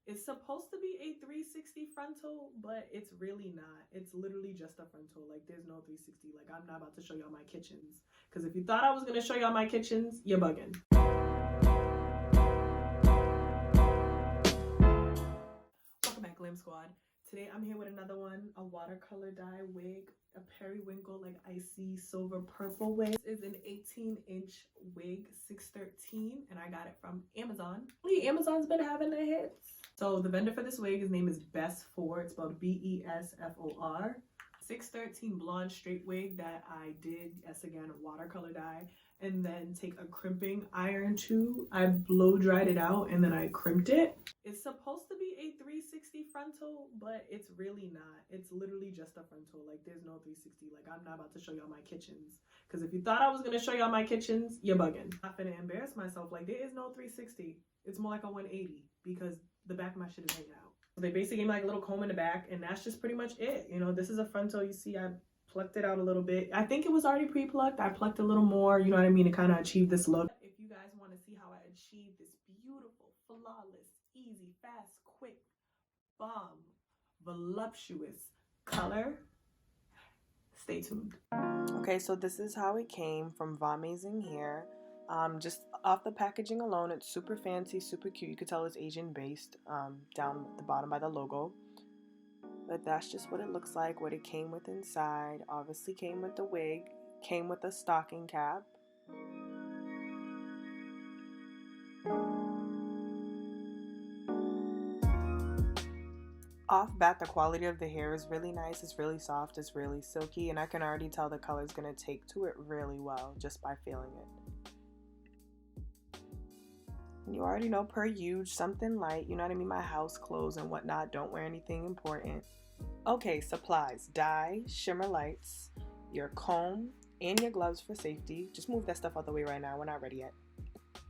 It's supposed to be a 360 frontal, but it's really not. It's literally just a frontal. Like, there's no 360. Like, I'm not about to show y'all my kitchens. Because if you thought I was going to show y'all my kitchens, you're bugging. Welcome back, Glam Squad. Today I'm here with another one, a watercolor dye wig, a periwinkle like icy silver purple wig. This is an 18-inch wig, 613, and I got it from Amazon. Amazon's been having their hits. So the vendor for this wig, his name is Best4. It's spelled B-E-S-F-O-R. 613 blonde straight wig that I did, yes again, watercolor dye, and then take a crimping iron to. I blow dried it out and then I crimped it. It's supposed to be a 360 frontal, but it's really not. It's literally just a frontal. Like, there's no 360. Like, I'm not about to show y'all my kitchens. Because if you thought I was going to show y'all my kitchens, you're bugging. I'm not gonna embarrass myself. Like, there is no 360. It's more like a 180 because the back of my shit is hanging out. So they basically gave me like a little comb in the back, and that's just pretty much it. You know, this is a frontal. You see, I plucked it out a little bit. I think it was already pre-plucked. I plucked a little more, you know what I mean, to kind of achieve this look. If you guys want to see how I achieve this beautiful, flawless, easy, fast, quick, bomb, voluptuous color, stay tuned. Okay, so this is how it came from VAMAZING here. Just off the packaging alone, it's super fancy, super cute. You could tell it's Asian based down the bottom by the logo. But that's just what it looks like, what it came with inside. Obviously came with the wig, came with a stocking cap. Off bat, the quality of the hair is really nice. It's really soft, it's really silky, and I can already tell the color's gonna take to it really well just by feeling it. You already know, per usual, something light, you know what I mean, my house clothes and whatnot, don't wear anything important. Okay, supplies, dye, shimmer lights, your comb, and your gloves for safety. Just move that stuff out the way right now, we're not ready yet.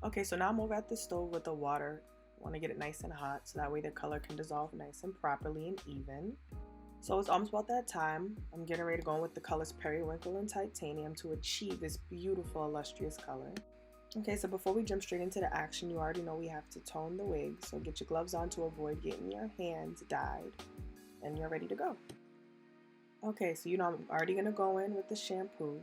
Okay, so now I'm over at the stove with the water. I want to get it nice and hot so that way the color can dissolve nice and properly and even. So it's almost about that time. I'm getting ready to go in with the colors Periwinkle and Titanium to achieve this beautiful, illustrious color. Okay, so before we jump straight into the action, you already know we have to tone the wig. So get your gloves on to avoid getting your hands dyed. And you're ready to go. Okay, so you know I'm already going to go in with the shampoo.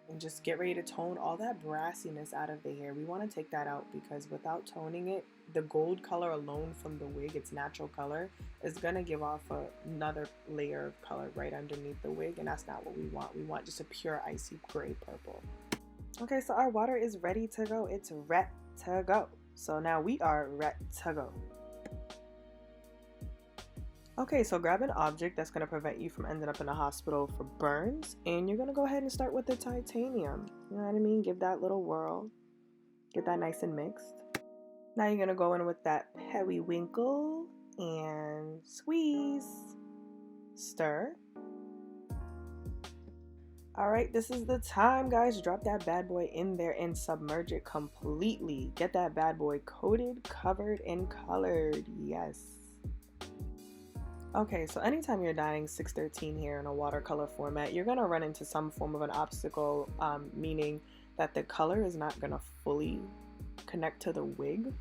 And just get ready to tone all that brassiness out of the hair. We want to take that out because without toning it, the gold color alone from the wig, its natural color, is going to give off another layer of color right underneath the wig, and that's not what we want. We want just a pure icy gray purple. Okay, so our water is ready to go. It's ready to go. So now we are ready to go. Okay, so grab an object that's going to prevent you from ending up in a hospital for burns, and you're going to go ahead and start with the titanium. You know what I mean? Give that little whirl. Get that nice and mixed. Now you're going to go in with that periwinkle and squeeze. Stir. Alright, this is the time, guys. Drop that bad boy in there and submerge it completely. Get that bad boy coated, covered, and colored. Yes. Okay, so anytime you're dyeing 613 here in a watercolor format, you're going to run into some form of an obstacle, meaning that the color is not going to fully connect to the wig.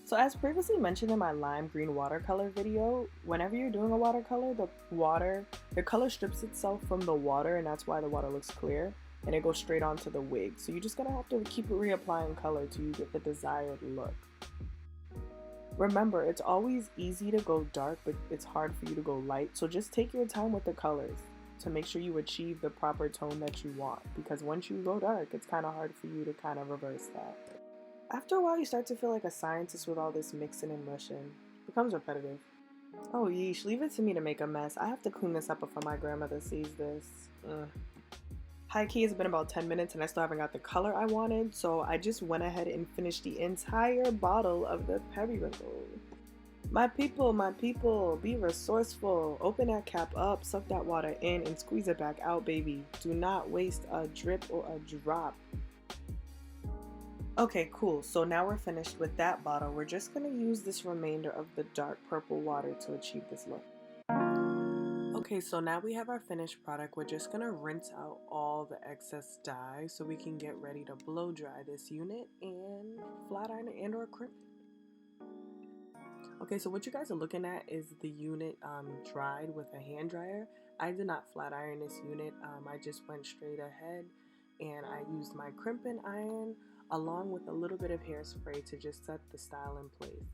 So as previously mentioned in my lime green watercolor video, whenever you're doing a watercolor, the color strips itself from the water, and that's why the water looks clear, and it goes straight onto the wig. So you're just going to have to keep reapplying color till you get the desired look. Remember, it's always easy to go dark, but it's hard for you to go light. So just take your time with the colors to make sure you achieve the proper tone that you want. Because once you go dark, it's kind of hard for you to kind of reverse that. After a while, you start to feel like a scientist with all this mixing and mushing. It becomes repetitive. Oh yeesh, leave it to me to make a mess. I have to clean this up before my grandmother sees this. Ugh. High key, it's been about 10 minutes and I still haven't got the color I wanted, so I just went ahead and finished the entire bottle of the Periwinkle. My people, be resourceful. Open that cap up, suck that water in, and squeeze it back out, baby. Do not waste a drip or a drop. Okay, cool. So now we're finished with that bottle. We're just going to use this remainder of the dark purple water to achieve this look. Okay, so now we have our finished product. We're just going to rinse out all the excess dye so we can get ready to blow dry this unit and flat iron it and or crimp it. Okay, so what you guys are looking at is the unit dried with a hand dryer. I did not flat iron this unit. I just went straight ahead and I used my crimping iron along with a little bit of hairspray to just set the style in place.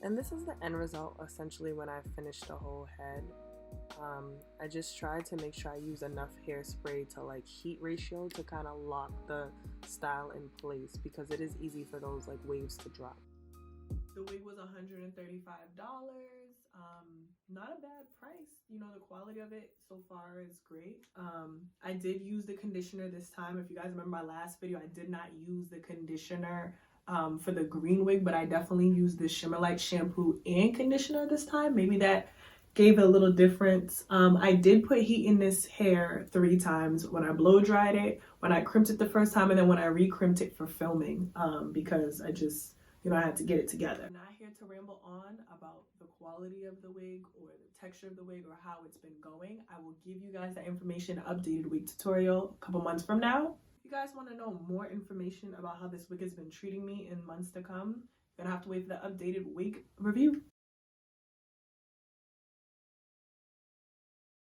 And this is the end result essentially when I finished the whole head. I just tried to make sure I use enough hairspray to like heat ratio to kind of lock the style in place because it is easy for those like waves to drop. The wig was $135. Not a bad price. You know, the quality of it so far is great. I did use the conditioner this time. If you guys remember my last video, I did not use the conditioner for the green wig, but I definitely used the Shimmer Light shampoo and conditioner this time. Maybe that gave it a little difference. I did put heat in this hair 3 times, when I blow dried it, when I crimped it the first time, and then when I re-crimped it for filming, because I just, you know, I had to get it together. I'm not here to ramble on about the quality of the wig or the texture of the wig or how it's been going. I will give you guys that information in an updated wig tutorial a couple months from now. If you guys want to know more information about how this wig has been treating me in months to come, you're gonna have to wait for the updated wig review.